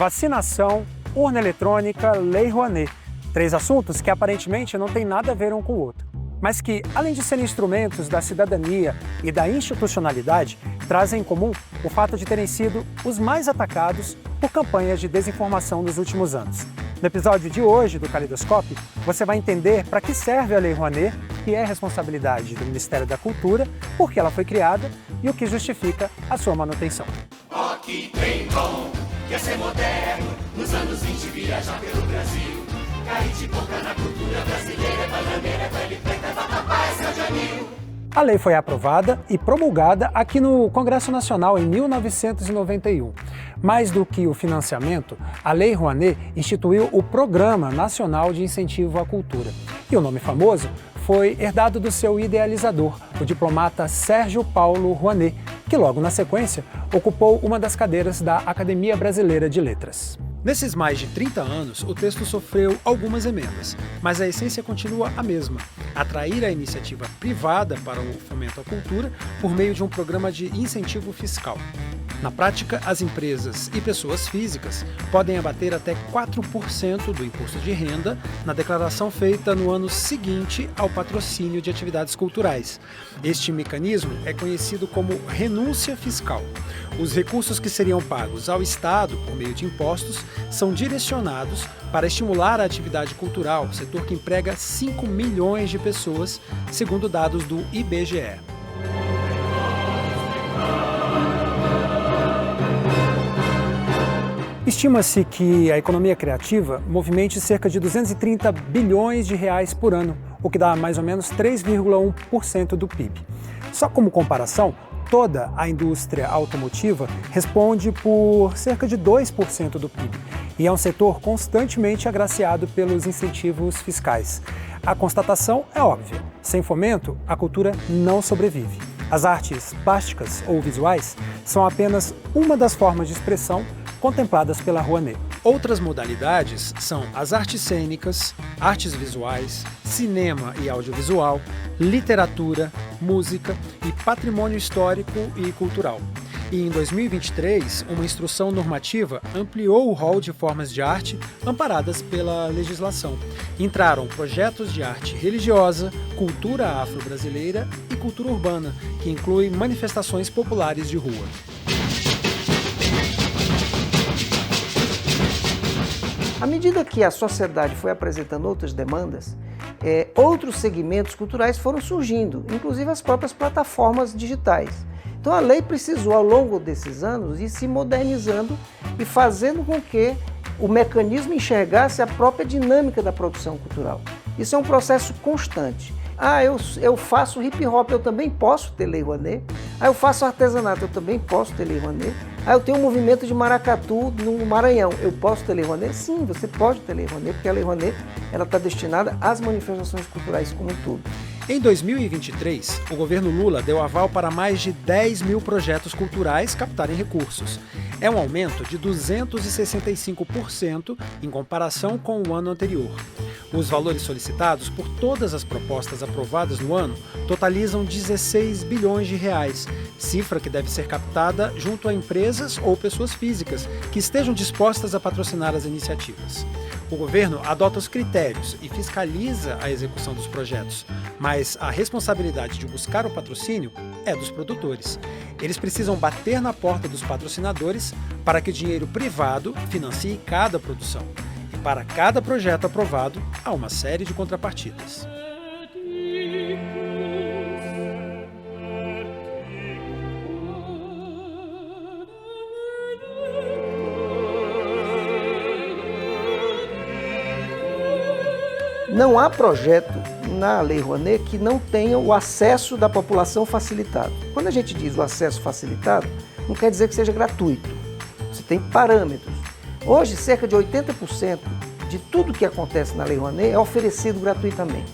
vacinação, urna eletrônica, Lei Rouanet. 3 assuntos que aparentemente não têm nada a ver um com o outro, mas que, além de serem instrumentos da cidadania e da institucionalidade, trazem em comum o fato de terem sido os mais atacados por campanhas de desinformação nos últimos anos. No episódio de hoje do Caleidoscópio, você vai entender para que serve a Lei Rouanet, que é responsabilidade do Ministério da Cultura, por que ela foi criada e o que justifica a sua manutenção. Oh, que trem bom, quer ser moderno, nos anos 20 viajar pelo Brasil. Cair de boca na cultura brasileira, bananeira, velha e preta, vatapá, São Janil. A lei foi aprovada e promulgada aqui no Congresso Nacional em 1991. Mais do que o financiamento, a Lei Rouanet instituiu o Programa Nacional de Incentivo à Cultura. E o nome famoso foi herdado do seu idealizador, o diplomata Sérgio Paulo Rouanet, que logo na sequência ocupou uma das cadeiras da Academia Brasileira de Letras. Nesses mais de 30 anos, o texto sofreu algumas emendas, mas a essência continua a mesma: atrair a iniciativa privada para o fomento à cultura por meio de um programa de incentivo fiscal. Na prática, as empresas e pessoas físicas podem abater até 4% do imposto de renda na declaração feita no ano seguinte ao patrocínio de atividades culturais. Este mecanismo é conhecido como renúncia fiscal. Os recursos que seriam pagos ao Estado por meio de impostos são direcionados para estimular a atividade cultural, setor que emprega 5 milhões de pessoas, segundo dados do IBGE. Estima-se que a economia criativa movimente cerca de 230 bilhões de reais por ano, o que dá mais ou menos 3,1% do PIB. Só como comparação, toda a indústria automotiva responde por cerca de 2% do PIB e é um setor constantemente agraciado pelos incentivos fiscais. A constatação é óbvia: sem fomento, a cultura não sobrevive. As artes plásticas ou visuais são apenas uma das formas de expressão contempladas pela Rouanet. Outras modalidades são as artes cênicas, artes visuais, cinema e audiovisual, literatura, música e patrimônio histórico e cultural. E em 2023, uma instrução normativa ampliou o rol de formas de arte amparadas pela legislação. Entraram projetos de arte religiosa, cultura afro-brasileira e cultura urbana, que inclui manifestações populares de rua. À medida que a sociedade foi apresentando outras demandas, outros segmentos culturais foram surgindo, inclusive as próprias plataformas digitais. Então a lei precisou, ao longo desses anos, ir se modernizando e fazendo com que o mecanismo enxergasse a própria dinâmica da produção cultural. Isso é um processo constante. Eu faço hip hop, eu também posso ter Lei Rouanet. Eu faço artesanato, eu também posso ter Lei Rouanet. Eu tenho um movimento de maracatu no Maranhão, eu posso ter Lei Rouanet? Sim, você pode ter Lei Rouanet, porque a Lei Rouanet está destinada às manifestações culturais como um todo. Em 2023, o governo Lula deu aval para mais de 10 mil projetos culturais captarem recursos. É um aumento de 265% em comparação com o ano anterior. Os valores solicitados por todas as propostas aprovadas no ano totalizam 16 bilhões de reais, cifra que deve ser captada junto a empresas ou pessoas físicas que estejam dispostas a patrocinar as iniciativas. O governo adota os critérios e fiscaliza a execução dos projetos, mas a responsabilidade de buscar o patrocínio é dos produtores. Eles precisam bater na porta dos patrocinadores para que o dinheiro privado financie cada produção. E para cada projeto aprovado, há uma série de contrapartidas. Não há projeto na Lei Rouanet que não tenha o acesso da população facilitado. Quando a gente diz o acesso facilitado, não quer dizer que seja gratuito. Você tem parâmetros. Hoje, cerca de 80% de tudo que acontece na Lei Rouanet é oferecido gratuitamente.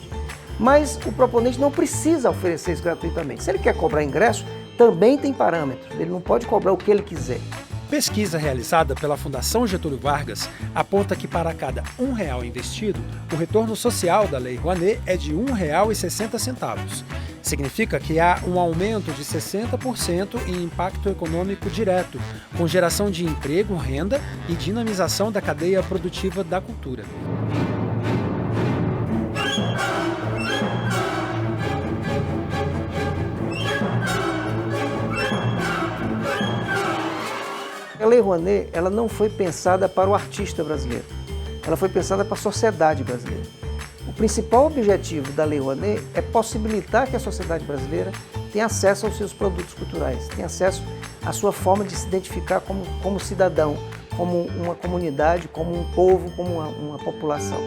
Mas o proponente não precisa oferecer isso gratuitamente. Se ele quer cobrar ingresso, também tem parâmetros. Ele não pode cobrar o que ele quiser. Pesquisa realizada pela Fundação Getúlio Vargas aponta que para cada R$1 investido, o retorno social da Lei Rouanet é de R$ 1,60. Significa que há um aumento de 60% em impacto econômico direto, com geração de emprego, renda e dinamização da cadeia produtiva da cultura. A Lei Rouanet, ela não foi pensada para o artista brasileiro, ela foi pensada para a sociedade brasileira. O principal objetivo da Lei Rouanet é possibilitar que a sociedade brasileira tenha acesso aos seus produtos culturais, tenha acesso à sua forma de se identificar como cidadão, como uma comunidade, como um povo, como uma população.